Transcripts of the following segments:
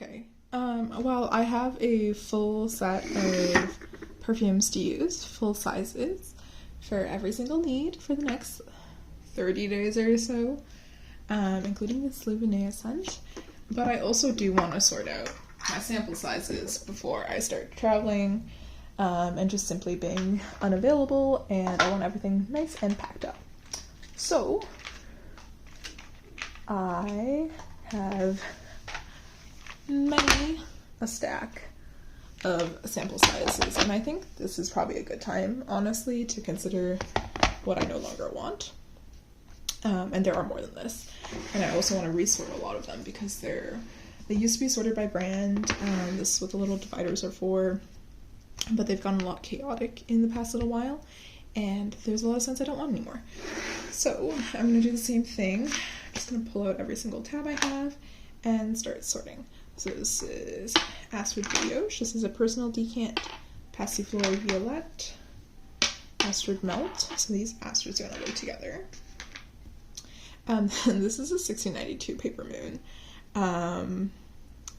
Okay. Well, I have a full set of perfumes to use, full sizes, for every single need for the next 30 days or so, including the Slovenea scent. But I also do want to sort out my sample sizes before I start traveling, and just simply being unavailable, and I want everything nice and packed up. So, I have many a stack of sample sizes, and I think this is probably a good time, honestly, to consider what I no longer want. And there are more than this, and I also want to resort a lot of them because they used to be sorted by brand. This is what the little dividers are for, but they've gotten a lot chaotic in the past little while, and there's a lot of scents I don't want anymore. So I'm going to do the same thing. I'm just going to pull out every single tab I have and start sorting. So this is Astrid Brioche. This is a personal decant Passiflora Violette. Astrid Melt. So these Astrids are going to live together. This is a 1692 Paper Moon.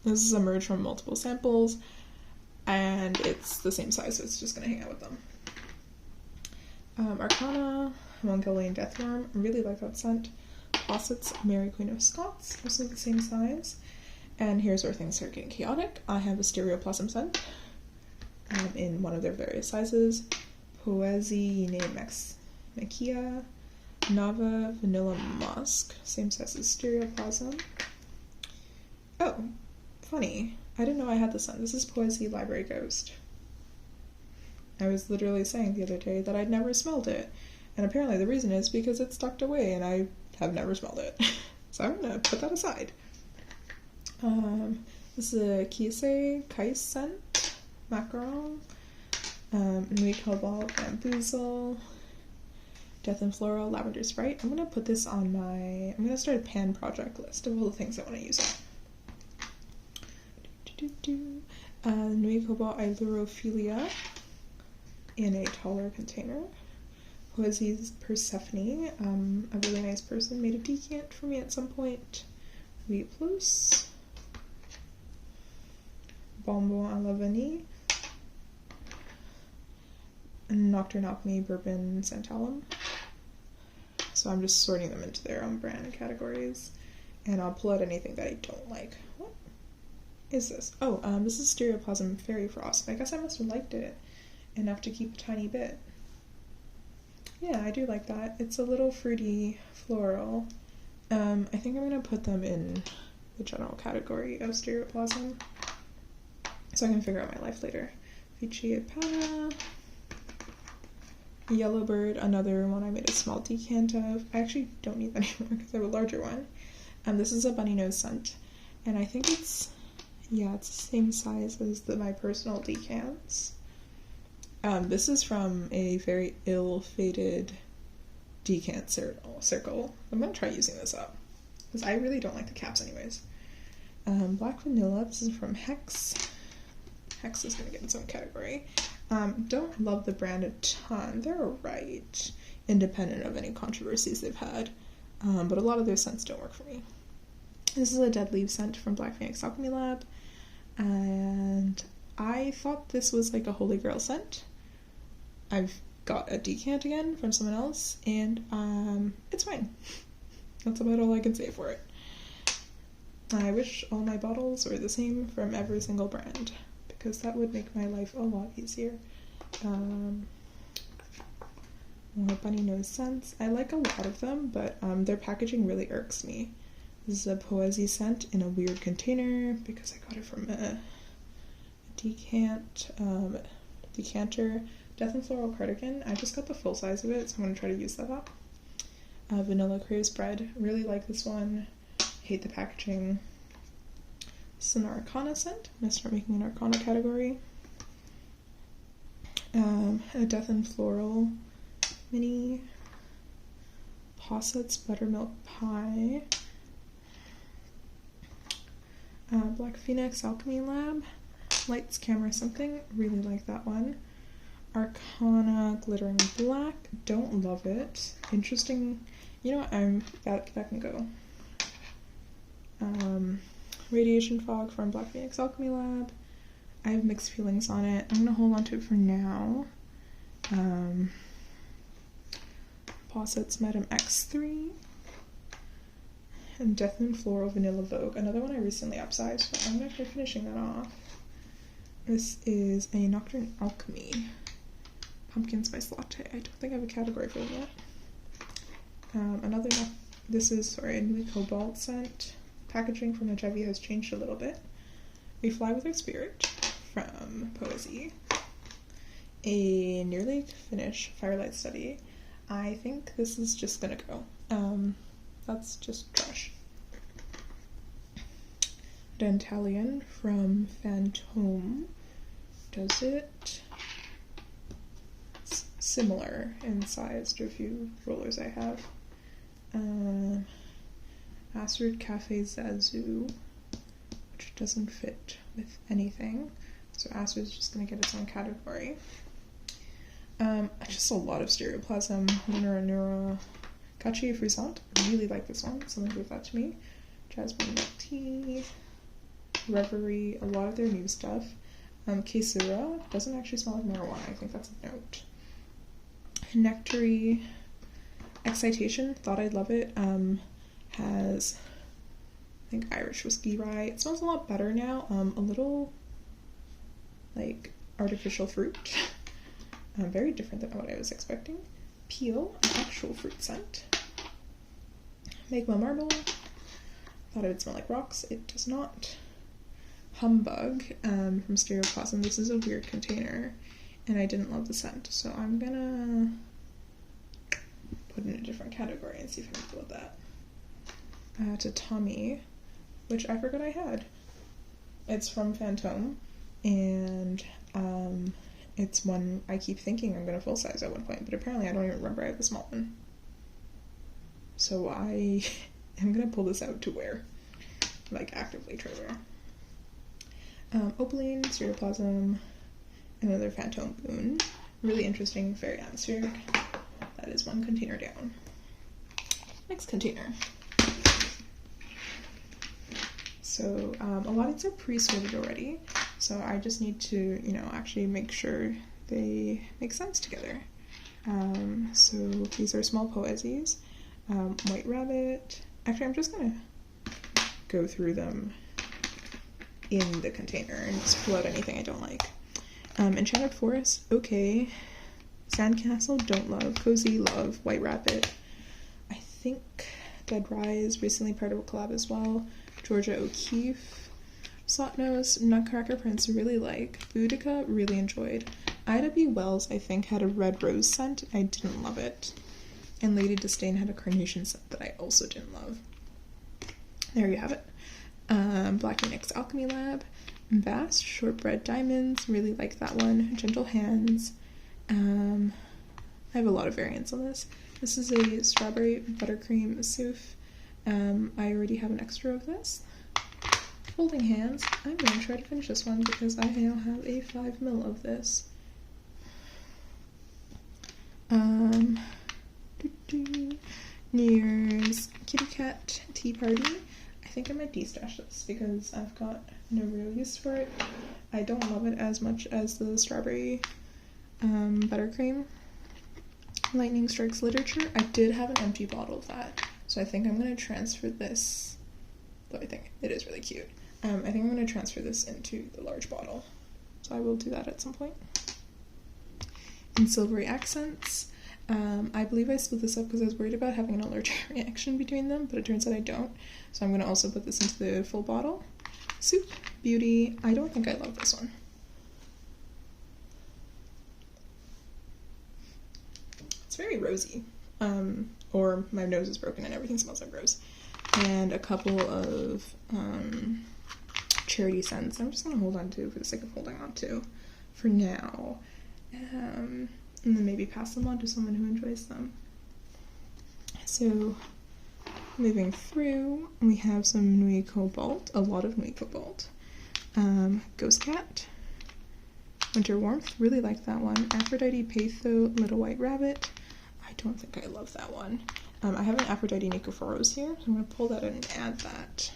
This is a merge from multiple samples, and it's the same size, so it's just going to hang out with them. Arcana, Mongolian Deathworm. I really like that scent. Faucets, Mary Queen of Scots, also the same size. And here's where things start getting chaotic. I have a Stereoplasm scent in one of their various sizes. Poesie Maquia, Nava Vanilla Musk, same size as Stereoplasm. Oh, funny. I didn't know I had this scent. This is Poesie Library Ghost. I was literally saying the other day that I'd never smelled it. And apparently the reason is because it's tucked away and I have never smelled it. So I'm gonna put that aside. This is a Kais scent, Macaron, Nuit Cobalt, Bamboozle, Death and Floral, Lavender Sprite. I'm gonna put this on I'm gonna start a pan project list of all the things I want to use it. Nuit Cobalt Ilurophilia in a taller container. Poesie's Persephone, a really nice person, made a decant for me at some point. Oui Plus. Bonbon à la Vanille. Nocturne Alchemy Bourbon Santalum. So I'm just sorting them into their own brand categories, and I'll pull out anything that I don't like. What is this? Oh, this is Stereoplasm Fairy Frost. I guess I must have liked it enough to keep a tiny bit. Yeah, I do like that. It's a little fruity floral. I think I'm going to put them in the general category of Stereoplasm, so I can figure out my life later. Vici Pana, Yellowbird, another one I made a small decant of. I actually don't need that anymore because I have a larger one. This is a Bunny Nose scent, and I think it's the same size as my personal decants. This is from a very ill-fated decant circle. I'm going to try using this up, because I really don't like the caps anyways. Black Vanilla, this is from Hex. Hex is going to get its own category. Don't love the brand a ton. They're alright, independent of any controversies they've had, but a lot of their scents don't work for me. This is a Dead Leaf scent from Black Phoenix Alchemy Lab, and I thought this was like a Holy Grail scent. I've got a decant again from someone else, and it's fine. That's about all I can say for it. I wish all my bottles were the same from every single brand, because that would make my life a lot easier. More Bunny Nose scents. I like a lot of them, but their packaging really irks me. This is a Poesie scent in a weird container because I got it from a decanter. Death and Floral Cardigan. I just got the full size of it, so I'm going to try to use that up. Vanilla Craze Bread. Really like this one. Hate the packaging. This is an Arcana scent. I'm going to start making an Arcana category. A Death and Floral mini. Posset's Buttermilk Pie. Black Phoenix Alchemy Lab. Lights, Camera, Something. Really like that one. Arcana Glittering Black. Don't love it. Interesting. You know what? That can go. Radiation Fog from Black Phoenix Alchemy Lab. I have mixed feelings on it. I'm gonna hold on to it for now. Posset's Madame X3. And Death Moon Floral Vanilla Vogue. Another one I recently upsized, so I'm actually finishing that off. This is a Nocturne Alchemy Pumpkin Spice Latte. I don't think I have a category for it yet. This is, a Nuit Cobalt scent. Packaging from HIV has changed a little bit. We Fly With Our Spirit from Poesy. A nearly finished Firelight Study. I think this is just gonna go. That's just trash. Dentalion from Phantom. Does it? It's similar in size to a few rollers I have. Astrid Cafe Zazu, which doesn't fit with anything. So Astrid's just gonna get its own category. Just a lot of Stereoplasm, Lunar Nura, Cachi Frisant. I really like this one. Someone gave that to me. Jasmine Milk Tea, Reverie, a lot of their new stuff. Kesura doesn't actually smell like marijuana. I think that's a note. Nectary, Excitation. Thought I'd love it. Has, I think, Irish whiskey rye. It smells a lot better now. A little like artificial fruit. Very different than what I was expecting. Peel, an actual fruit scent. Magma Marble. Thought it would smell like rocks. It does not. Humbug from Stereoplasm. This is a weird container, and I didn't love the scent, so I'm gonna put in a different category and see if I can deal with that. Tatami, which I forgot I had. It's from Phantom, and it's one I keep thinking I'm gonna full size at one point, but apparently I don't even remember I have the small one. So I am gonna pull this out to wear, like actively try to wear. Opaline, Stereoplasm, another Phantom Boon. Really interesting, very atmospheric. That is one container down. Next container. So a lot of these are pre-sorted already, so I just need to, actually make sure they make sense together. So these are small poesies. White Rabbit. Actually, I'm just gonna go through them in the container and just pull out anything I don't like. Enchanted Forest, okay. Sandcastle, don't love. Cozy, love. White Rabbit. I think Dead Rise, recently part of a collab as well. Georgia O'Keeffe. Sotnos, Nutcracker Prince, really like. Boudica, really enjoyed. Ida B. Wells, I think, had a red rose scent. I didn't love it. And Lady Disdain had a carnation scent that I also didn't love. There you have it. Black Phoenix Alchemy Lab. Vast Shortbread Diamonds, really like that one. Gentle Hands. I have a lot of variants on this. This is a strawberry buttercream souf. I already have an extra of this. Holding Hands. I'm going to try to finish this one because I now have a 5 ml of this. New Year's Kitty Cat Tea Party. I think I might destash this because I've got no real use for it. I don't love it as much as the strawberry buttercream. Lightning Strikes Literature. I did have an empty bottle of that, so I think I'm going to transfer this, though I think it is really cute. I think I'm going to transfer this into the large bottle, so I will do that at some point. In Silvery Accents, I believe I split this up because I was worried about having an allergic reaction between them, but it turns out I don't, so I'm going to also put this into the full bottle. Soup Beauty. I don't think I love this one. It's very rosy, or my nose is broken and everything smells like rose. And a couple of charity scents I'm just going to hold on to for the sake of holding on to for now. And then maybe pass them on to someone who enjoys them. So, moving through, we have some Nuit Cobalt, a lot of Nuit Cobalt. Ghost Cat, Winter Warmth, really like that one. Aphrodite Patho, Little White Rabbit. I don't think I love that one. I have an Aphrodite Nicophoros here, so I'm going to pull that in and add that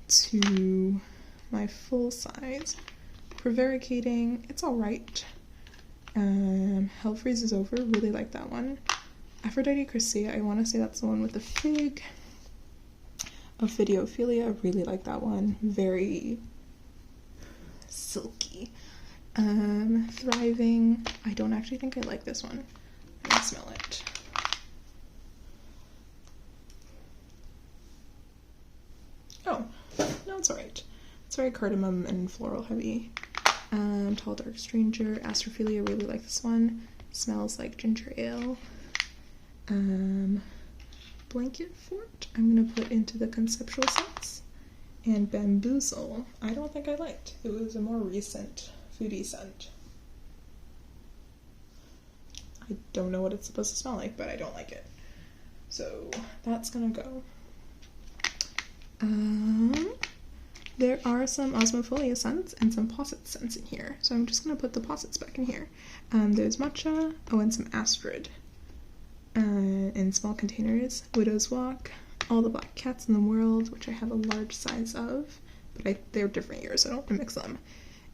to my full size. Prevaricating, it's alright. Hell Freezes Over, really like that one. Aphrodite Chrysia, I want to say that's the one with the fig. Ophidiophilia, I really like that one. Very silky. Thriving, I don't actually think I like this one. Let me smell it. Oh, no, it's alright. It's very cardamom and floral heavy. Tall Dark Stranger, Astrophilia, really like this one. Smells like ginger ale. Blanket Fort, I'm gonna put into the conceptual scents. And Bamboozle, I don't think I liked. It was a more recent foodie scent. I don't know what it's supposed to smell like, but I don't like it. So that's gonna go. There are some Osmofolia scents and some posset scents in here, so I'm just gonna put the possets back in here. There's matcha, oh, and some Astrid in small containers. Widow's Walk, All the Black Cats in the World, which I have a large size of, but they're different years, so I don't want to mix them.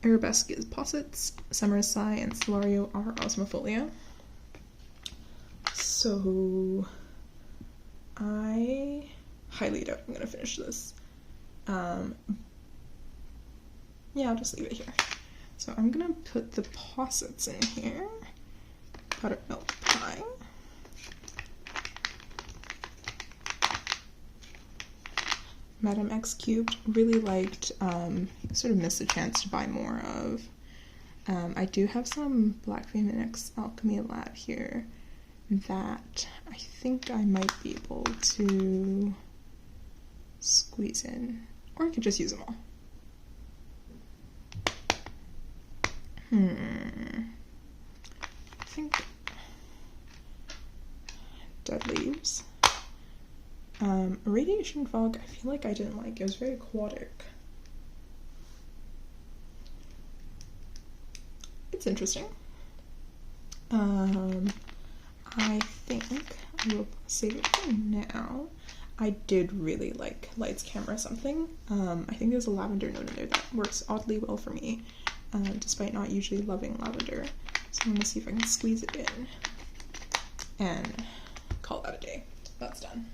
Arabesque is possets, Summer's Sigh and Solario are Osmofolia. So I highly doubt I'm gonna finish this. Yeah, I'll just leave it here. So I'm gonna put the possets in here. Buttermilk Pie. Madame X Cubed, really liked, sort of missed a chance to buy more of. I do have some Black Phoenix Alchemy Lab here that I think I might be able to squeeze in, or I could just use them all. I think Dead Leaves. Radiation Fog, I feel like I didn't like. It was very aquatic. It's interesting. I think I will save it for now. I did really like Lights, Camera, Something. I think there's a lavender note in there that works oddly well for me, despite not usually loving lavender. So I'm gonna see if I can squeeze it in and call that a day. That's done.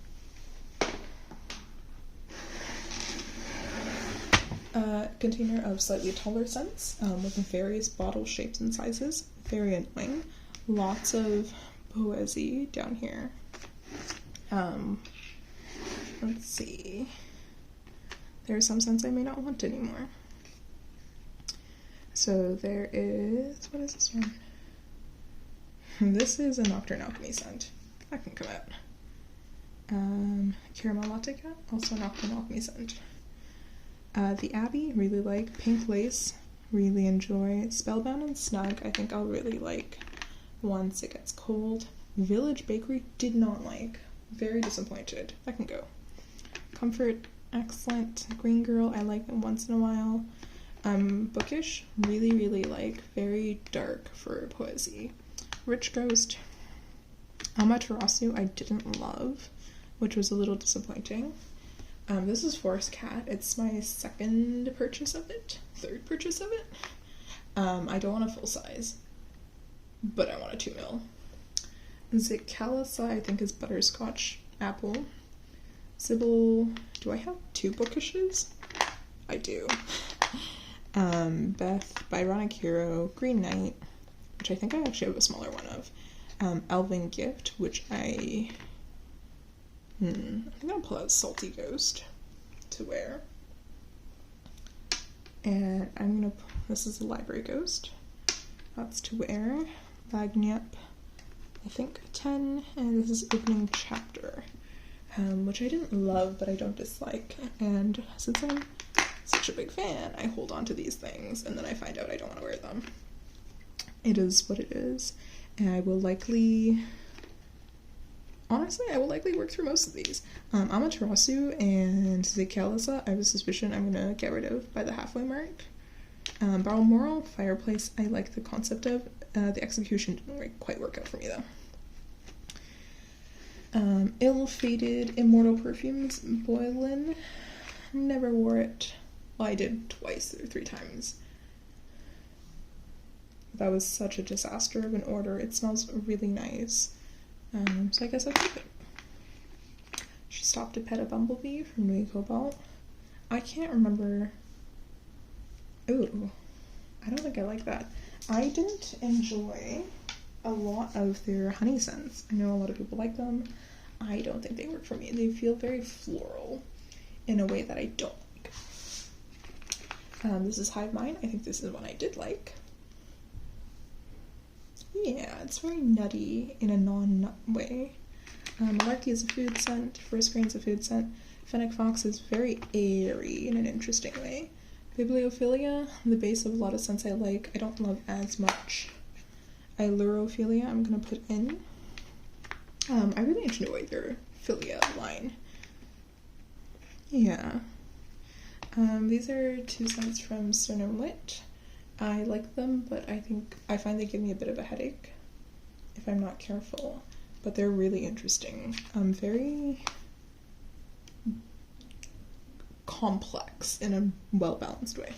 Container of slightly taller scents with various bottle shapes and sizes. Very annoying. Lots of Poesy down here. Let's see. There are some scents I may not want anymore. So there is, what is this one? This is a Nocturne Alchemy scent. That can come out. Caramel Latte Cat, also a Nocturne Alchemy scent. The Abbey, really like. Pink Lace, really enjoy. Spellbound and Snug, I think I'll really like once it gets cold. Village Bakery, did not like. Very disappointed. That can go. Comfort, excellent. Green Girl, I like them once in a while. Bookish, really like. Very dark for Poesy. Rich Ghost. Amaterasu, I didn't love, which was a little disappointing. This is Forest Cat. It's my third purchase of it. I don't want a full size, but I want a 2 ml. Zicalisa, I think, is Butterscotch Apple. Sybil, do I have 2 Bookishes? I do. Beth, Byronic Hero, Green Knight, which I think I actually have a smaller one of. Elven Gift, which I'm gonna pull out Salty Ghost to wear. And this is the Library Ghost. That's to wear. Lagniep, I think 10, and this is Opening Chapter, which I didn't love, but I don't dislike. And since I'm such a big fan, I hold on to these things, and then I find out I don't want to wear them. It is what it is, and I will likely work through most of these. Amaterasu and Zicalisa, I have a suspicion I'm gonna get rid of by the halfway mark. Balmoral Fireplace, I like the concept of. The execution didn't quite work out for me though. Ill-Fated Immortal Perfumes, Boylin. never wore it. Well, I did twice or 3 times. That was such a disaster of an order. It smells really nice. So I guess I'll keep it. She stopped to pet a bumblebee from Nui Cobalt. I can't remember. Ooh, I don't think I like that. I didn't enjoy a lot of their honey scents. I know a lot of people like them. I don't think they work for me. They feel very floral in a way that I don't like. This is Hive Mind. I think this is one I did like. Yeah, it's very nutty in a non-nut way. Malarkey is a food scent. First Grain's a food scent. Fennec Fox is very airy in an interesting way. Bibliophilia, the base of a lot of scents I like. I don't love as much. Ilurophilia, I'm gonna put in. I really enjoy their Philia line. Yeah. These are 2 scents from Sternum Lit. I like them, but I find they give me a bit of a headache if I'm not careful. But they're really interesting. Very complex in a well-balanced way.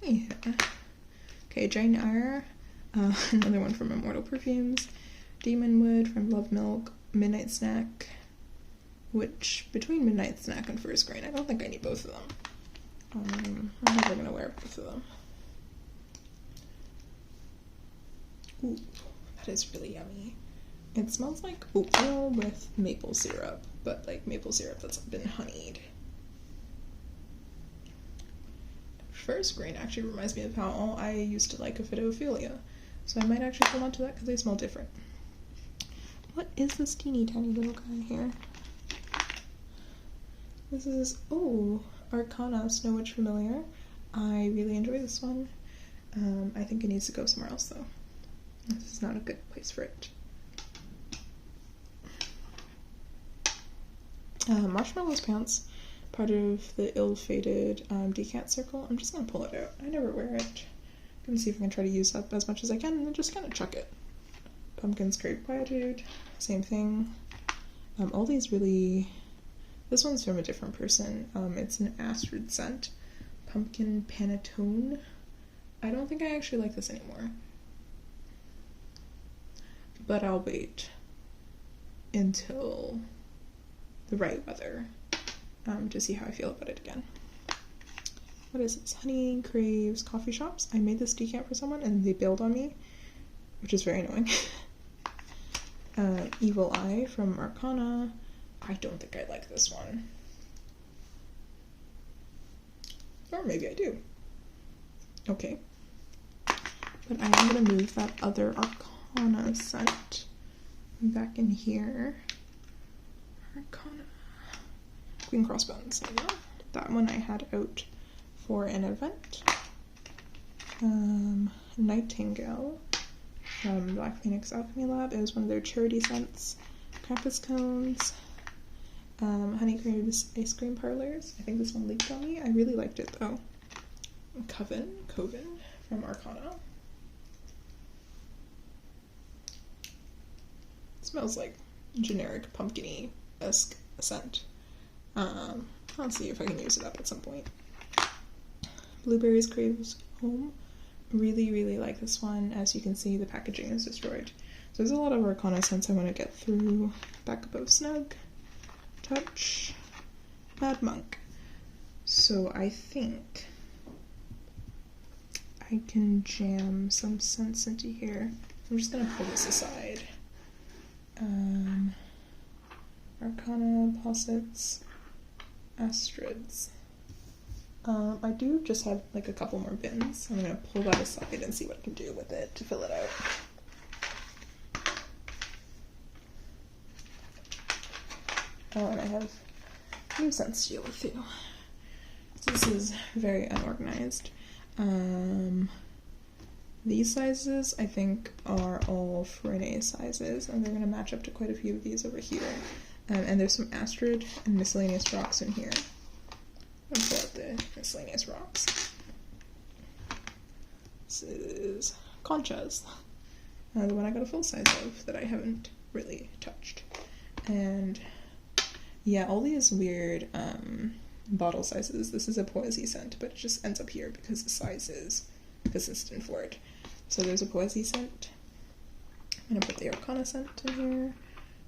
Yeah. Okay, Jane Eyre, another one from Immortal Perfumes. Demon Wood from Love Milk. Midnight Snack, which between Midnight Snack and First Grain, I don't think I need both of them. I'm never gonna wear both of them. Ooh, that is really yummy. It smells like oatmeal with maple syrup, but like maple syrup that's been honeyed. First Grain actually reminds me of how I used to like Ophidophilia, so I might actually hold on to that because they smell different. What is this teeny tiny little guy here? This is, oh, Arcana Snow Witch Familiar. I really enjoy this one. I think it needs to go somewhere else though. This is not a good place for it. Marshmallow's Pants, part of the ill-fated decant circle. I'm just gonna pull it out. I never wear it. I'm gonna see if I can try to use up as much as I can and then just kind of chuck it. Pumpkin Scrape Quietude, same thing. All these really... This one's from a different person. It's an Astrid scent. Pumpkin Panettone. I don't think I actually like this anymore. But I'll wait until the right weather to see how I feel about it again. What is this? Honey Craves Coffee Shops. I made this decant for someone and they bailed on me, which is very annoying. Evil Eye from Arcana. I don't think I like this one. Or maybe I do. Okay. But I am going to move that other Arcana scent back in here. Arcana. Queen Crossbones. There we go. That one I had out for an event. Nightingale from Black Phoenix Alchemy Lab. It was one of their charity scents. Krampus Cones. Honey Craves Ice Cream Parlors. I think this one leaked on me. I really liked it though. Coven from Arcana. It smells like generic pumpkin-y-esque scent. I'll see if I can use it up at some point. Blueberries Craves Home. Really, really like this one. As you can see, the packaging is destroyed. So there's a lot of Arcana scents I want to get through. Back Above Snug. Touch. Mad Monk. So I think I can jam some scents into here. I'm just going to pull this aside. Arcana, Possets, Astrids. I do just have like a couple more bins. I'm going to pull that aside and see what I can do with it to fill it out. Oh, and I have new scents to deal with too. So this is very unorganized. These sizes, I think, are all Frene sizes, and they're going to match up to quite a few of these over here. And there's some Astrid and Miscellaneous Rocks in here. I'm going to pull out the Miscellaneous Rocks. This is Conchas, the one I got a full size of that I haven't really touched. And Yeah, all these weird bottle sizes. This is a Poesy scent, but it just ends up here because the size is consistent for it. So there's a Poesy scent. I'm gonna put the Arcana scent in here,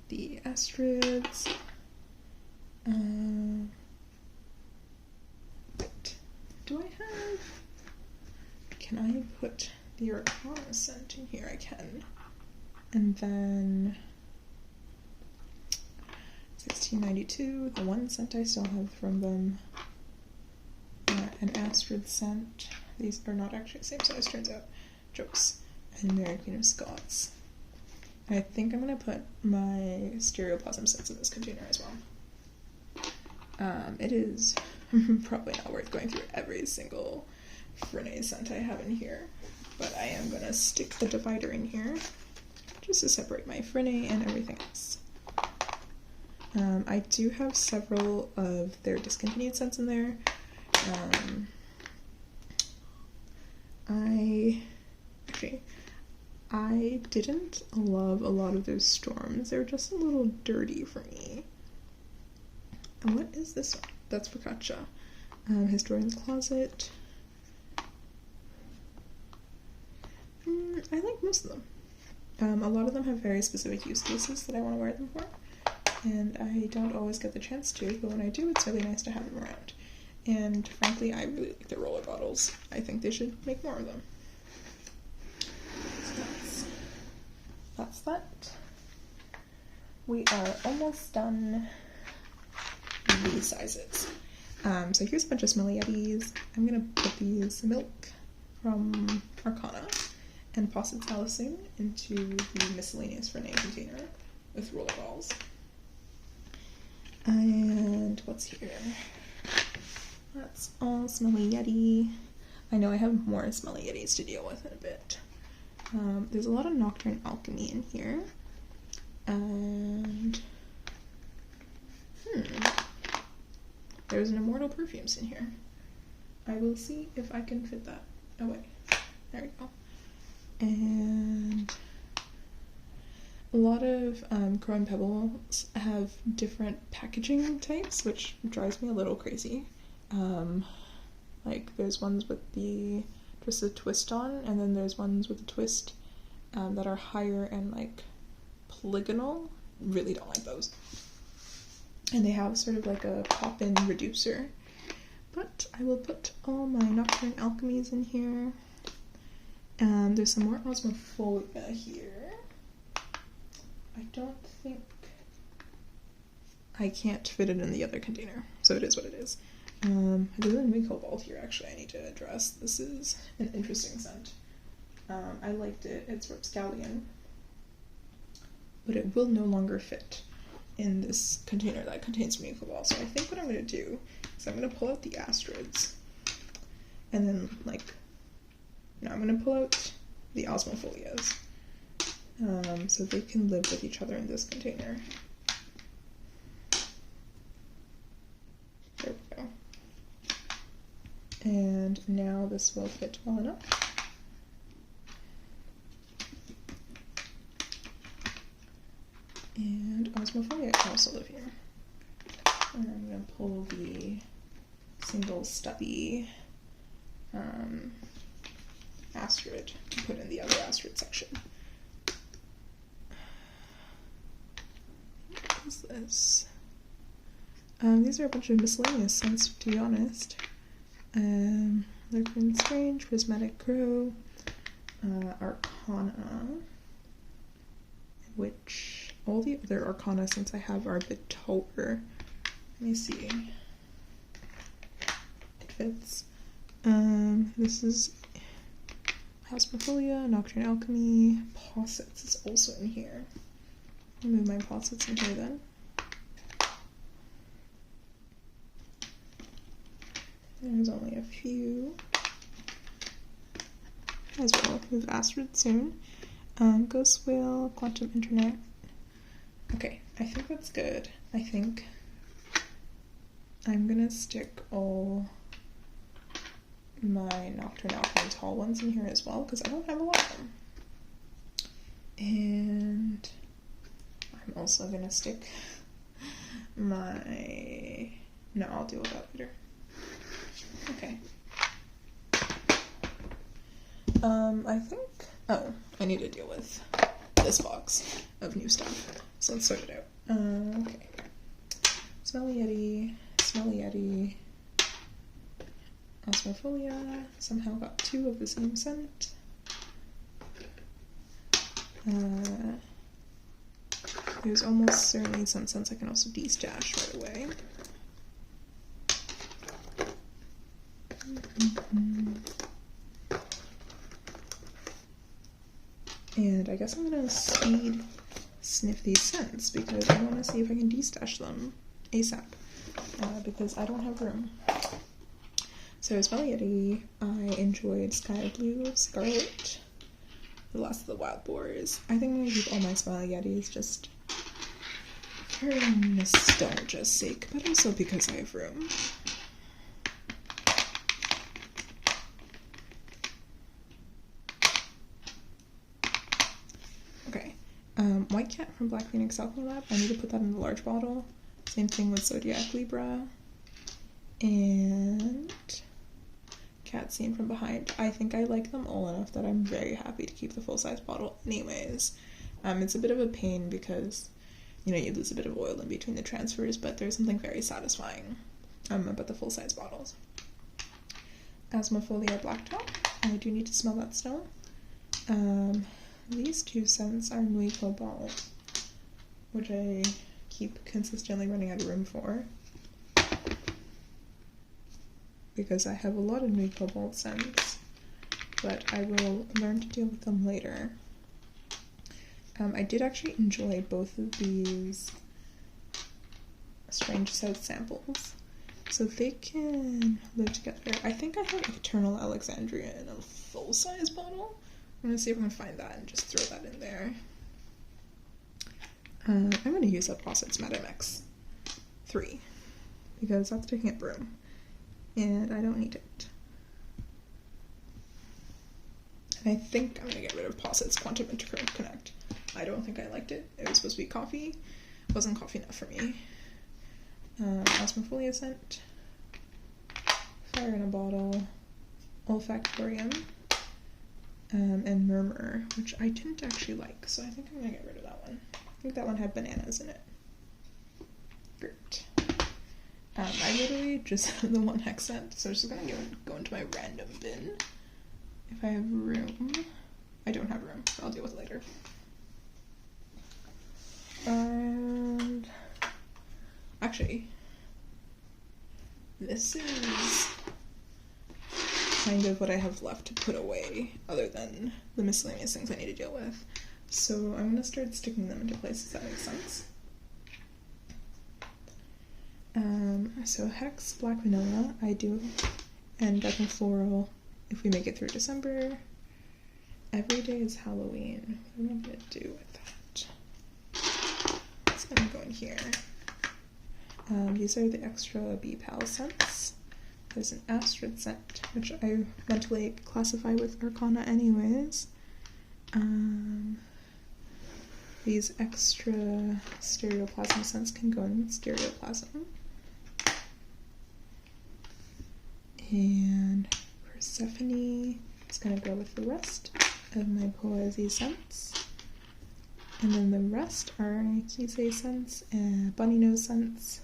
the Astrids. What do I have? Can I put the Arcana scent in here? I can. And then 1692, the one scent I still have from them. An Astrid scent. These are not actually the same size, turns out. Jokes. And Mary Queen of Scots. I think I'm going to put my Stereoplasm scents in this container as well. It is probably not worth going through every single Frenay scent I have in here, but I am going to stick the divider in here just to separate my Frenay and everything else. I do have several of their discontinued scents in there. I didn't love a lot of those Storms. They're just a little dirty for me. And what is this one? That's Focaccia. Historian's Closet. I like most of them. A lot of them have very specific use cases that I want to wear them for. And I don't always get the chance to, but when I do, it's really nice to have them around. And frankly, I really like the roller bottles. I think they should make more of them. So that's that. We are almost done with these sizes. So here's a bunch of Smelly Yetis. I'm gonna put these Milk from Arcana and Posset Salicine into the miscellaneous Frenay container with roller balls. And what's here? That's all Smelly Yeti. I know I have more Smelly Yetis to deal with in a bit. There's a lot of Nocturne Alchemy in here. And there's an Immortal Perfumes in here. I will see if I can fit that away. There we go. And a lot of Crow and Pebbles have different packaging types, which drives me a little crazy. Like there's ones with just a twist on, and then there's ones with a twist that are higher and like polygonal. Really don't like those. And they have sort of like a pop-in reducer. But I will put all my Nocturne Alchemies in here. There's some more Osmofolia here. I don't think I can't fit it in the other container, so it is what it is. There's a new Cobalt here, actually, I need to address. This is an interesting scent. I liked it. It's Rapscallion, but it will no longer fit in this container that contains New Cobalt. So I think what I'm going to do is I'm going to pull out the Astrids, and then, I'm going to pull out the Osmofolias, so they can live with each other in this container. There we go. And now this will fit well enough. And Osmofolia can also live here. And I'm going to pull the single stubby Astrid to put in the other Astrid section. What is this? These are a bunch of miscellaneous scents, to be honest. Lurkin Strange, Prismatic Crow, Arcana, which all the other Arcana scents I have are a bit taller. Let me see. It fits. This is Osmofolia, Nocturne Alchemy, Possets is also in here. I'll move my Possets in here then. There's only a few. As well, move Astrid soon. Ghost Whale, Quantum Internet. Okay, I think that's good. I think I'm gonna stick all my Nocturne Alchemy tall ones in here as well, because I don't have a lot of them. And I'm also gonna stick my... No, I'll deal with that later. Okay. I think... Oh, I need to deal with this box of new stuff. So let's sort it out. Okay. Smelly Yeti, Osmofolia, somehow got 2 of the same scent. There's almost certainly some scents I can also destash right away. And I guess I'm gonna speed sniff these scents because I want to see if I can destash them ASAP, because I don't have room. So Smelly Yeti, I enjoyed Sky Blue, Scarlet, The Last of the Wild Boars. I think I'm going to keep all my Smelly Yetis just for nostalgia's sake, but also because I have room. Okay, White Cat from Black Phoenix Alchemy Lab, I need to put that in the large bottle. Same thing with Zodiac Libra. And Cat Seen from Behind. I think I like them all enough that I'm very happy to keep the full-size bottle anyways. It's a bit of a pain because, you know, you lose a bit of oil in between the transfers, but there's something very satisfying about the full-size bottles. Asmofolia Black Top. I do need to smell that still. These 2 scents are Nuit Cobalt, which I keep consistently running out of room for, because I have a lot of Nuit Cobalt scents, but I will learn to deal with them later. I did actually enjoy both of these Strange South samples, so they can live together. I think I have Eternal Alexandria in a full-size bottle. I'm going to see if I can find that and just throw that in there. I'm going to use up Posset's Madame X3, because that's taking up room, and I don't need it. And I think I'm going to get rid of Posset's Quantum Interconnect. I don't think I liked it. It was supposed to be coffee. It wasn't coffee enough for me. Osmofolia scent, Fire in a Bottle, Olfactorium, and Murmur, which I didn't actually like, so I think I'm going to get rid of that one. I think that one had bananas in it. Great. I literally just have the 1 hex scent, so I'm just going to go into my random bin. If I have room. I don't have room, so I'll deal with it later. And actually, this is kind of what I have left to put away, other than the miscellaneous things I need to deal with. So I'm going to start sticking them into places that make sense. So Hex, Black Vanilla, I do, and Death Floral if we make it through December. Every Day is Halloween. What am I going to do with that? It's going to go in here. These are the extra Bee Pal scents. There's an Astrid scent, which I mentally classify with Arcana anyways. These extra Stereoplasm scents can go in Stereoplasm. And Persephone is going to go with the rest of my Poesy scents. And then the rest are Kisei scents, and Bunny Nose scents,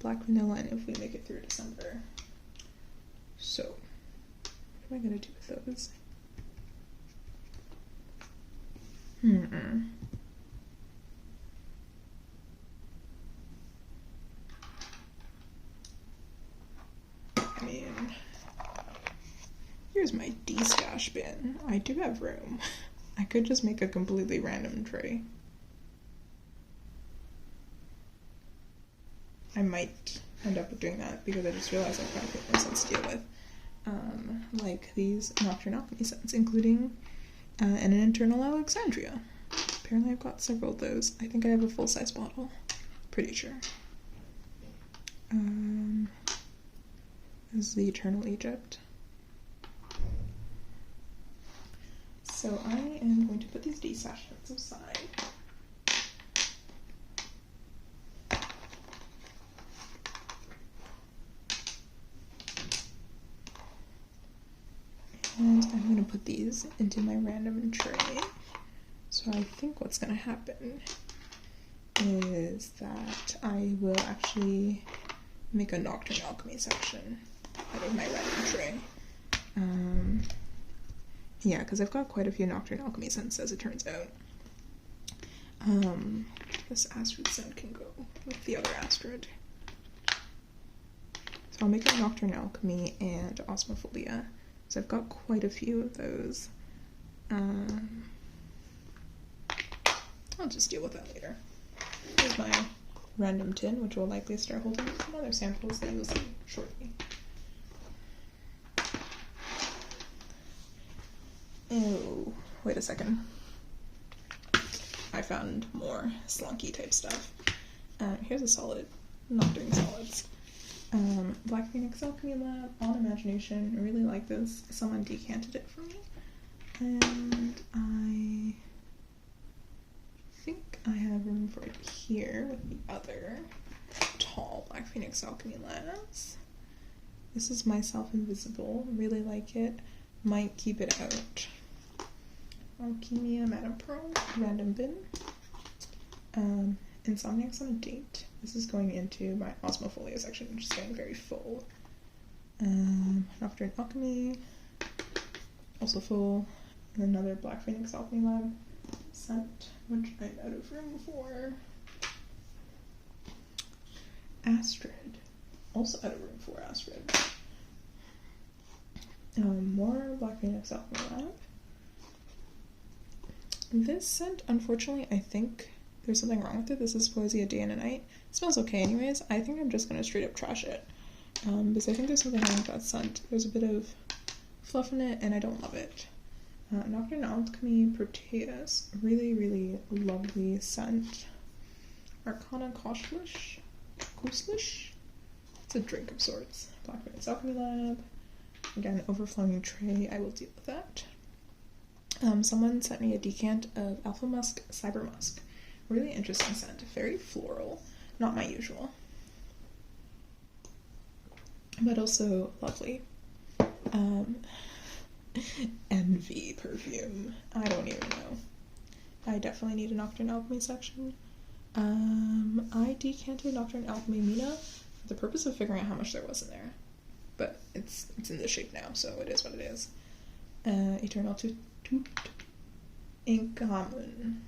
Black Vanilla, and if we make it through December. So, what am I going to do with those? I mean, here's my destash bin. I do have room. I could just make a completely random tray. I might end up doing that because I just realized I've got to put more scents to deal with. Like these Nocturne Alchemy scents, including an Internal Alexandria. Apparently I've got several of those. I think I have a full-size bottle. Pretty sure. This is the Eternal Egypt. So I am going to put these destash scents aside. I'm gonna put these into my random tray. So I think what's gonna happen is that I will actually make a Nocturne Alchemy section out of my random tray. Yeah, because I've got quite a few Nocturne Alchemy scents, as it turns out. This Astrid scent can go with the other Astrid. So I'll make a Nocturne Alchemy and Osmophobia. So I've got quite a few of those. I'll just deal with that later. Here's my random tin, which will likely start holding some other samples that you'll see shortly. Oh, wait a second. I found more slunky type stuff. Here's a solid, not doing solids. Black Phoenix Alchemy Lab, On Imagination. I really like this. Someone decanted it for me. And I think I have room for it here with the other tall Black Phoenix Alchemy Labs. This is Myself Invisible. Really like it. Might keep it out. Alchemia, Madame Pearl, Random Bin. Insomniacs on a Date. This is going into my Osmophobia section, which is getting very full. Nocturne Alchemy, also full. And another Black Phoenix Alchemy Lab scent, which I'm out of room for. Astrid, also out of room for Astrid. More Black Phoenix Alchemy Lab. This scent, unfortunately, I think there's something wrong with it. This is Poesia Day and a Night. It smells okay anyways. I think I'm just going to straight up trash it. Because I think there's something wrong with that scent. There's a bit of fluff in it, and I don't love it. Nocturne Alchemy Proteus. Really, really lovely scent. Arcana Kostlish. It's a drink of sorts. Black Phoenix Alchemy Lab. Again, overflowing tray. I will deal with that. Someone sent me a decant of Alpha Musk, Cyber Musk. Really interesting scent. Very floral. Not my usual. But also lovely. Envy Perfume. I don't even know. I definitely need a Nocturne Alchemy section. I decanted Nocturne Alchemy Mina for the purpose of figuring out how much there was in there. But it's in this shape now, so it is what it is. Eternal Toot Ink Hamun.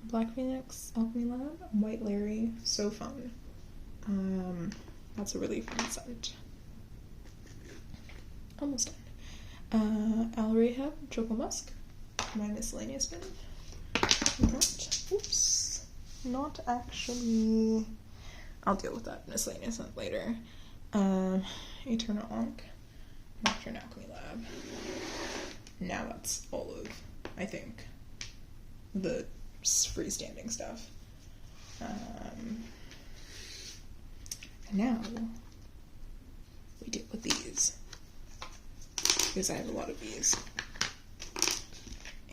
Black Phoenix Alchemy Lab, White Larry, so fun. That's a really fun scent. Almost done. Al Rehab, Choco Musk, my miscellaneous bin. Not actually. I'll deal with that miscellaneous scent later. Eternal Ankh, Nocturne Alchemy Lab. Now that's all of, I think, the freestanding stuff. And now we deal with these, because I have a lot of these.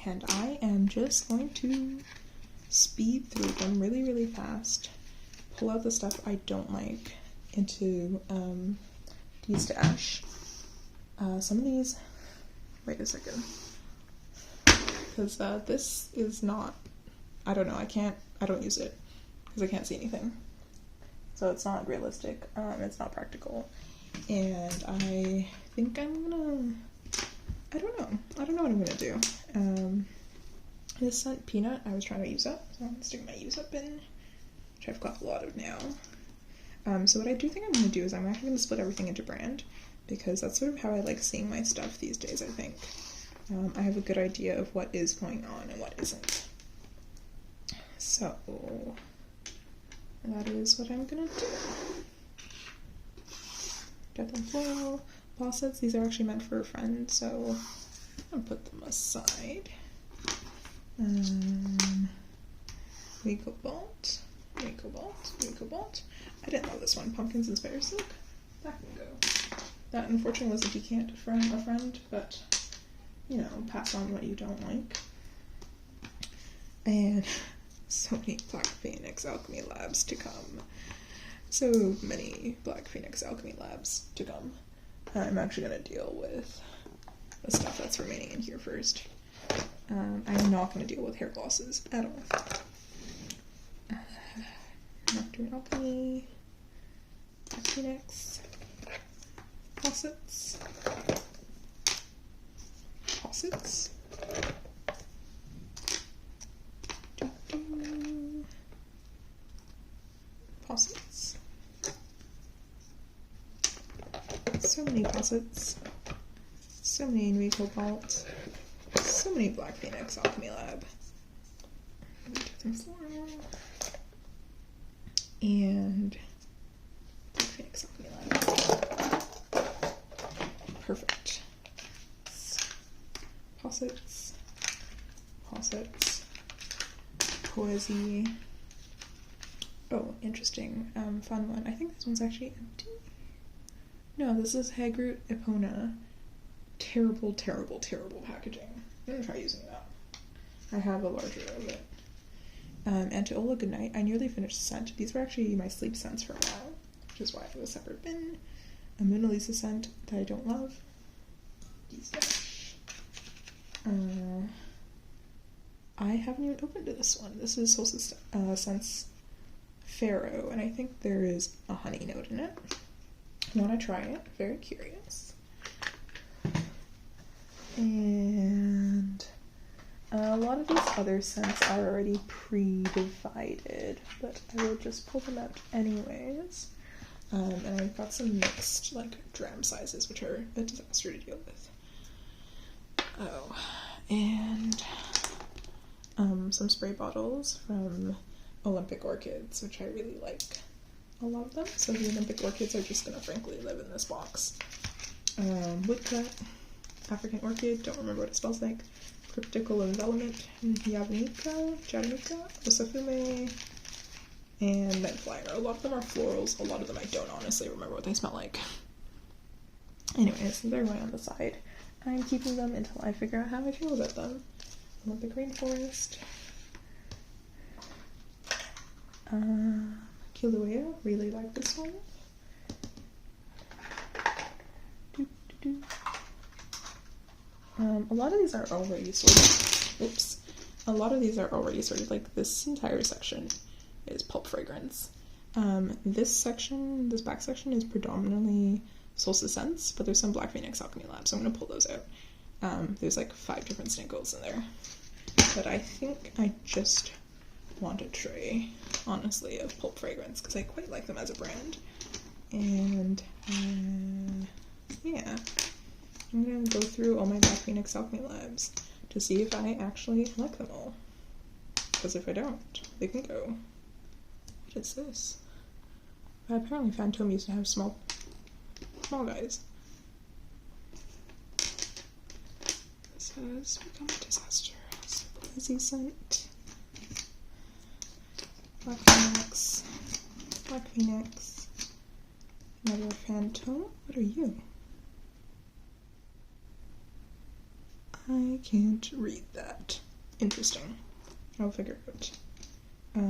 And I am just going to speed through them really, really fast, pull out the stuff I don't like into destash. Some of these, wait a second, because this is not, I don't know, I don't use it, because I can't see anything. So it's not realistic, it's not practical, and I think I'm gonna, I don't know what I'm gonna do. This scent Peanut, I was trying to use up, so I'm gonna stick in my use up bin, which I've got a lot of now. So what I do think I'm gonna do is I'm actually gonna split everything into brand, because that's sort of how I like seeing my stuff these days, I think. I have a good idea of what is going on and what isn't. So that is what I'm gonna do. Death and Floral, Bossets, these are actually meant for a friend, so I'm gonna put them aside. Cobalt. I didn't love this one. Pumpkins and Spider Silk. That can go. That unfortunately was a decant from a friend, but you know, pass on what you don't like. And so many Black Phoenix Alchemy Labs to come. So many Black Phoenix Alchemy Labs to come. I'm actually going to deal with the stuff that's remaining in here first. I'm not going to deal with hair glosses at all. Nocturne Alchemy, Black Phoenix, Faucets, Faucets, so many faucets, so many Nuit Cobalt, so many Black Phoenix Alchemy Lab, and Black Phoenix Alchemy Lab. Perfect. Faucets, Poesy. Oh, interesting, fun one. I think this one's actually empty. No, this is Hagroot Epona. Terrible, terrible, terrible packaging. I'm gonna try using that. I have a larger of it. And to Ola Goodnight, I nearly finished the scent. These were actually my sleep scents for a while, which is why I have a separate bin. A Mona Lisa scent that I don't love. Destash. I haven't even opened this one. This is Solstice Scents Pharaoh, and I think there is a honey note in it. I want to try it. Very curious. And a lot of these other scents are already pre-divided, but I will just pull them out anyways. And I've got some mixed, like, dram sizes, which are a disaster to deal with. Oh, and some spray bottles from Olympic Orchids, which I really like a lot of them. So the Olympic Orchids are just gonna frankly live in this box. Woodcut, African Orchid, don't remember what it spells like. Cryptical Envelopment, Javanica, Osafume, and Medflyer. A lot of them are florals, a lot of them I don't honestly remember what they smell like. Anyways, they're going on the side. I'm keeping them until I figure out how I feel about them. Olympic Rainforest. Kilauea, really like this one. A lot of these are already sorted. Oops. A lot of these are already sorted. Like, this entire section is pulp fragrance. This back section is predominantly Solstice Scents, but there's some Black Phoenix Alchemy Lab, so I'm gonna pull those out. There's like 5 different Sninkles in there. But I think I just want a tray, honestly, of pulp fragrance, because I quite like them as a brand. And, yeah. I'm gonna go through all my Black Phoenix Alchemy Labs to see if I actually like them all. Because if I don't, they can go. What is this? Apparently Fantôme used to have small guys. This has become a disaster. Poesy scent. Black Phoenix. Another Fantôme. What are you? I can't read that. Interesting. I'll figure it out.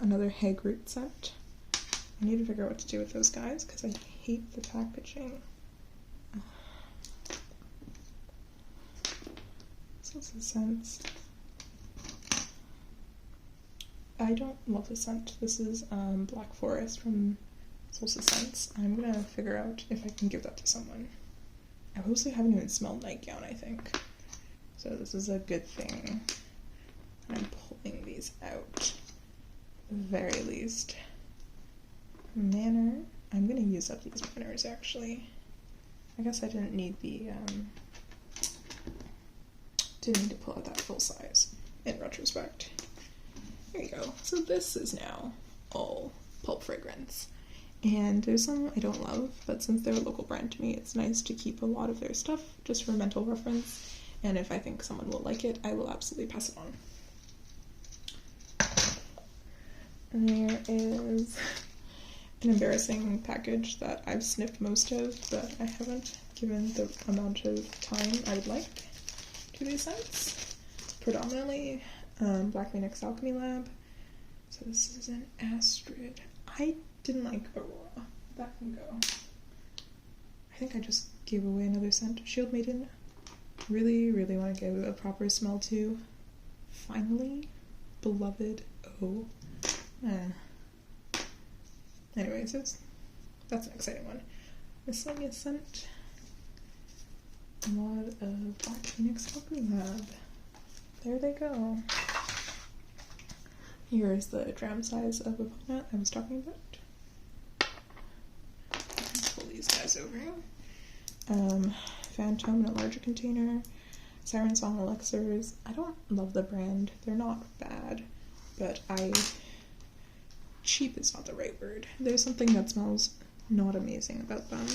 Another Hagroot scent. I need to figure out what to do with those guys because I hate the packaging. This is the scents. I don't love the scent. This is Black Forest from Solstice Scents. I'm gonna figure out if I can give that to someone. I mostly haven't even smelled Nightgown, I think. So this is a good thing. I'm pulling these out, at the very least. Manor. I'm gonna use up these Manors, actually. I guess I didn't need the, didn't need to pull out that full size, in retrospect. There you go. So this is now all pulp fragrance. And there's some I don't love, but since they're a local brand to me, it's nice to keep a lot of their stuff, just for mental reference. And if I think someone will like it, I will absolutely pass it on. And there is an embarrassing package that I've sniffed most of, but I haven't given the amount of time I would like to these scents. Predominantly Black Phoenix Alchemy Lab. So this is an Astrid. I didn't like Aurora. That can go. I think I just gave away another scent. Shield Maiden. really, really want to give it a proper smell to. Finally, beloved Oh. Anyways, that's an exciting one. Miscellaneous scent. A lot of Black Phoenix Alchemy Lab. There they go. Here's the dram size of a donut I was talking about. Pull these guys over. Phantom in a larger container. Siren Song elixirs. I don't love the brand. They're not bad, but cheap is not the right word. There's something that smells not amazing about them.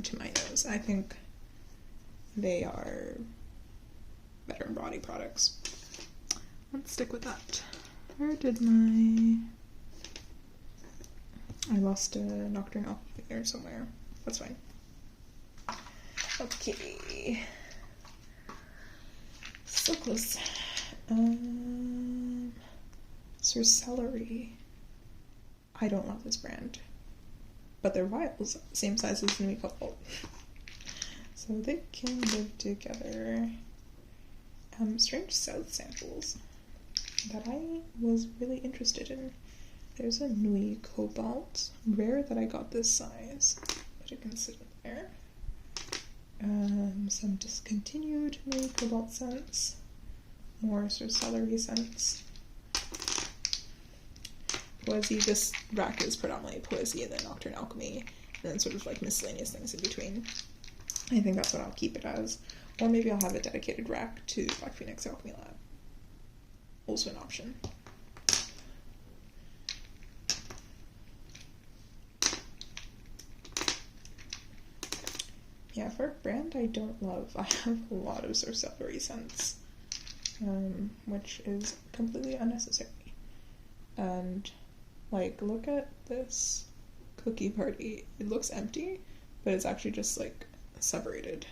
To my nose. I think they are better in body products. Let's stick with that. Where did I lost a Nocturne Alchemy there somewhere. That's fine. Okay. So close. Sir Celery. I don't love this brand. But their vials, same size as Nuit Cobalt. So they can live together. Strange South samples that I was really interested in. There's a Nuit Cobalt. Rare that I got this size, but it can sit in there. Some discontinued Nuit Cobalt scents. More Sir Celery scents. Poesy, this rack is predominantly Poesy and then Nocturne Alchemy, and then sort of like miscellaneous things in between. I think that's what I'll keep it as. Or maybe I'll have a dedicated rack to Black Phoenix Alchemy Lab. Also an option. Yeah, for a brand I don't love, I have a lot of Sir Celery scents, which is completely unnecessary. And like, look at this Cookie Party. It looks empty, but it's actually just like separated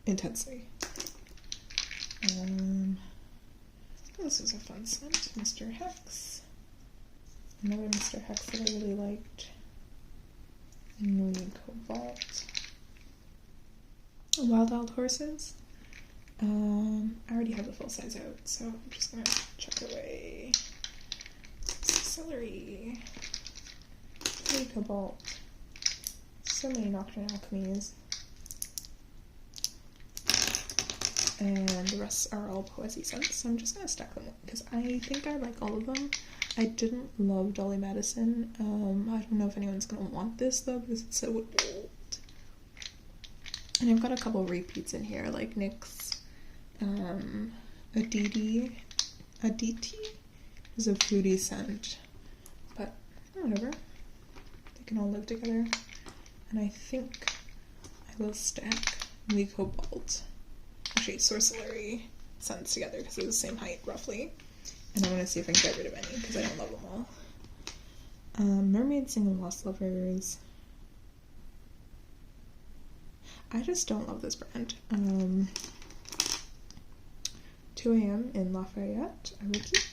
intensely. This is a fun scent. Mr. Hex. Another Mr. Hex that I really liked. Nuit Cobalt. Wild Horses. I already have the full size out, so I'm just gonna chuck away. Celery. Nuit Cobalt. So many Nocturne Alchemies. And the rest are all Poesy scents, so I'm just gonna stack them because I think I like all of them. I didn't love Dolly Madison. I don't know if anyone's gonna want this though because it's so old. And I've got a couple repeats in here, like NYX, Aditi is a fruity scent, but whatever. They can all live together. And I think I will stack Nuit Cobalt. Actually, Sorcellery scents together because they're the same height roughly. And I want to see if I can get rid of any because I don't love them all. Mermaid Singing Lost Lovers. I just don't love this brand. 2 AM in Lafayette, I will keep.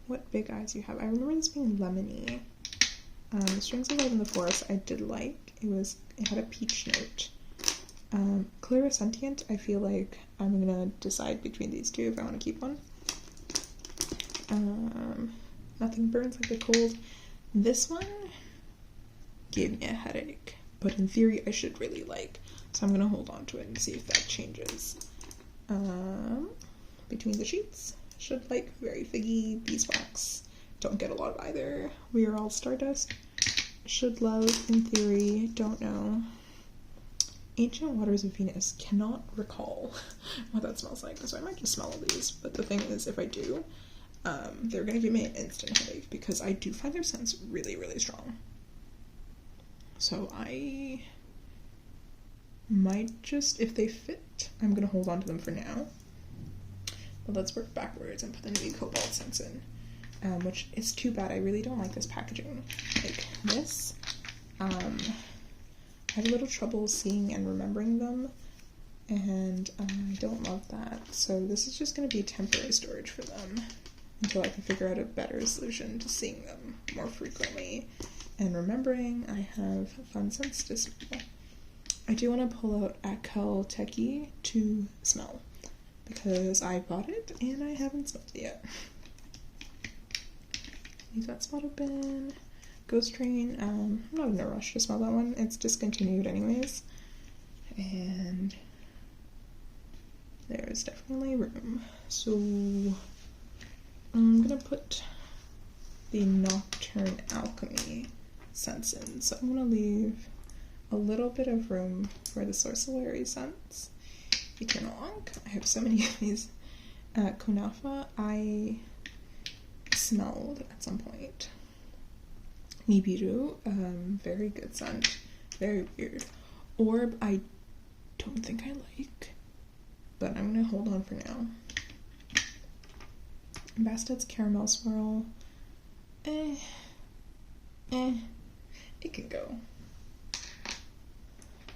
What Big Eyes You Have. I remember this being lemony. Strings of Love in the Forest I did like. It had a peach note. Clairsentient, I feel like I'm gonna decide between these two if I want to keep one. Nothing Burns Like the Cold. This one gave me a headache, but in theory I should really like, so I'm gonna hold on to it and see if that changes. Between the Sheets, should like, very figgy. Beeswax, don't get a lot of either. We Are All Stardust, should love, in theory, don't know. Ancient Waters of Venus, cannot recall what that smells like, so I might just smell all these, but the thing is, if I do, they're gonna give me an instant headache, because I do find their scents really, really strong. So I might just, if they fit, I'm gonna hold on to them for now. But let's work backwards and put the Nuit Cobalt scents in, which is too bad. I really don't like this packaging. Like this, I have a little trouble seeing and remembering them, and I don't love that. So this is just going to be temporary storage for them until I can figure out a better solution to seeing them more frequently and remembering I have fun scents to smell. I do want to pull out Akel Techie to smell, because I bought it and I haven't smelled it yet. Leave that spot open. Ghost Train, I'm not in a rush to smell that one. It's discontinued anyways. And there's definitely room. So I'm gonna put the Nocturne Alchemy scents in. So I'm gonna leave a little bit of room for the Sorcelary scents. Eternalang. I have so many of these. Kunafa, I smelled at some point. Nibiru, very good scent. Very weird. Orb, I don't think I like, but I'm gonna hold on for now. Bastard's Caramel Swirl. It can go.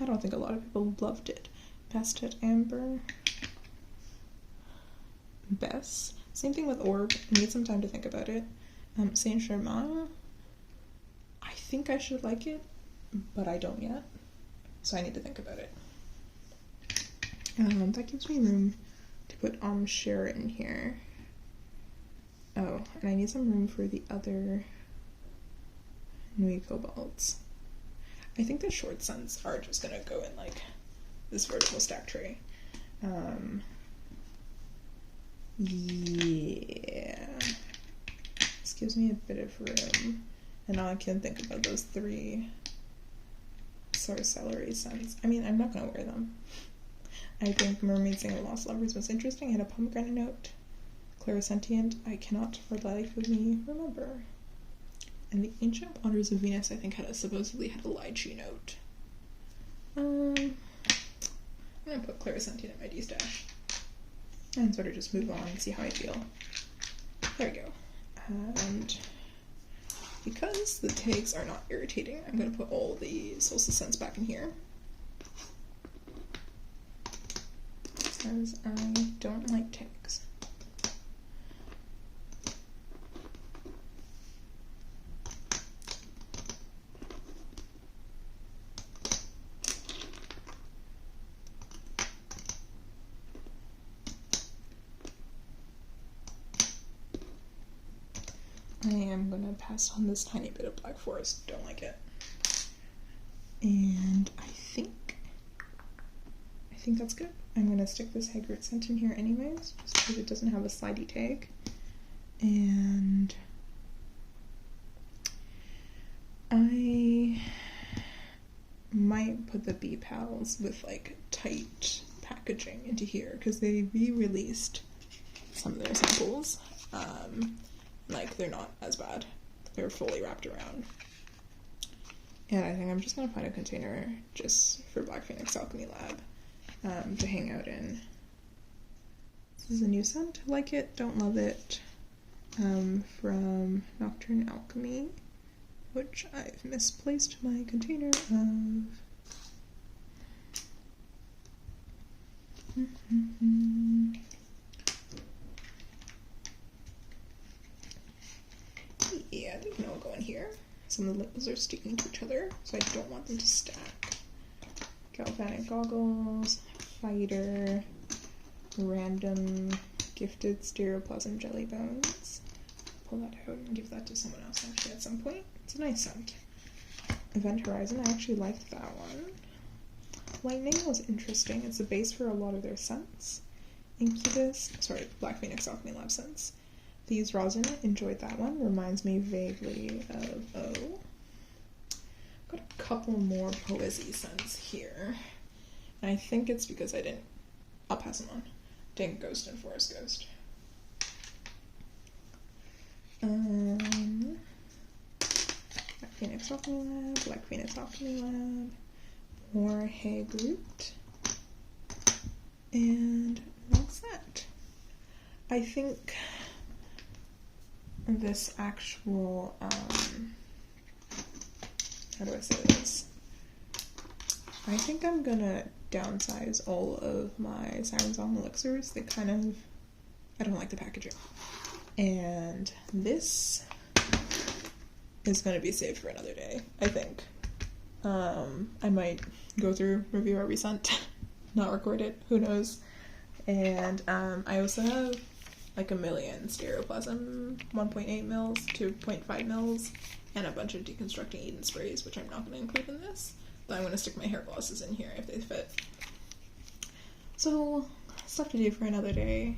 I don't think a lot of people loved it. Bastard Amber. Bess. Same thing with Orb. I need some time to think about it. Saint Germain. I think I should like it, but I don't yet. So I need to think about it. That gives me room to put Share in here. Oh, and I need some room for the other Nui Cobalts. I think the short scents are just gonna go in like this vertical stack tray. Yeah. This gives me a bit of room. And now I can think about those 3 Sorcellery scents. I mean, I'm not gonna wear them. I think Mermaid Singing Lost Lovers was interesting. I had a pomegranate note. Clarisentient, I cannot for the life of me remember. And the Ancient Waters of Venus, I think, supposedly had a lychee note. I'm gonna put Clarisentient in my destash. And sort of just move on and see how I feel. There we go. And because the tags are not irritating, I'm gonna put all the Solstice scents back in here. Because I don't like tags. I am going to pass on this tiny bit of Black Forest. Don't like it. And I think that's good. I'm going to stick this Hagrid scent in here anyways, just because it doesn't have a slidey tag. And I might put the Bee Pals with like tight packaging into here, because they re-released some of their samples. Like, they're not as bad. They're fully wrapped around. And I think I'm just going to find a container just for Black Phoenix Alchemy Lab to hang out in. This is a new scent. I like it, don't love it. From Nocturne Alchemy, which I've misplaced my container of. Yeah, they can all go in here. Some of the labels are sticking to each other, so I don't want them to stack. Galvanic Goggles, Fighter, Random Gifted Stereoplasm Jelly Bones. Pull that out and give that to someone else actually at some point. It's a nice scent. Event Horizon, I actually liked that one. Lightning was interesting. It's the base for a lot of their scents. Incubus, sorry, Black Phoenix Alchemy Lab scents. Thieves Rosin, enjoyed that one. Reminds me vaguely of O. Got a couple more Poesy scents here. And I think it's because I'll pass them on. Dank Ghost and Forest Ghost. Black Phoenix Alchemy Lab, Black Phoenix Alchemy Lab, more Hagroot. And that's that. I think this actual, how do I say this? I think I'm gonna downsize all of my Siren Song elixirs. They kind of, I don't like the packaging. And this is gonna be saved for another day, I think. I might go through, review every scent, not record it, who knows. And I also have like a million Stereoplasm 1.8 mils, 2.5 mils, and a bunch of Deconstructing Eden sprays, which I'm not going to include in this, but I'm going to stick my hair glosses in here if they fit. So, stuff to do for another day.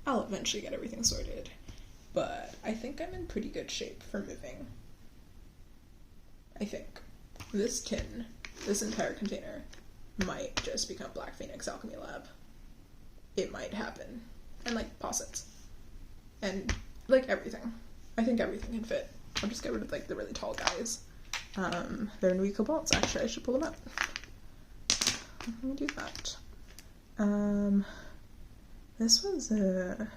I'll eventually get everything sorted, but I think I'm in pretty good shape for moving. I think. This tin, this entire container, might just become Black Phoenix Alchemy Lab. It might happen. And like posets. And like everything. I think everything can fit. I'll just get rid of like the really tall guys. They're Nui Cobalts, actually. I should pull them out. Let me do that. This was an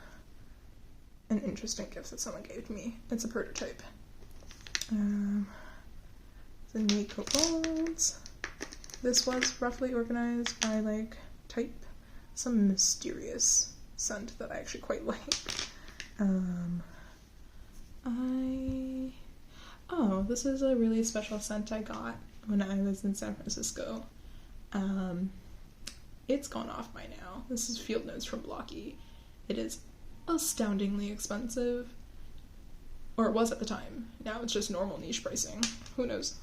interesting gift that someone gave me. It's a prototype. The Nui Cobalts. This was roughly organized by like type. Some mysterious scent that I actually quite like. Oh, this is a really special scent I got when I was in San Francisco. It's gone off by now. This is Field Notes from Blocky. It is astoundingly expensive. Or it was at the time. Now it's just normal niche pricing. Who knows?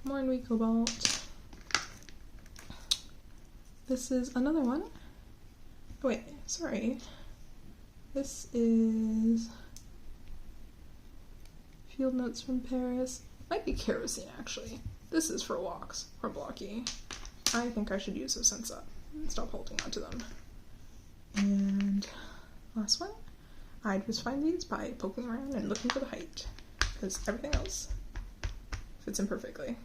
More Nui Cobalt. This is another one. Oh, wait, sorry. This is Field Notes from Paris. Might be Kerosene, actually. This is For Walks from Blocky. I think I should use those scents up and stop holding on to them. And last one. I just find these by poking around and looking for the height, because everything else fits in perfectly.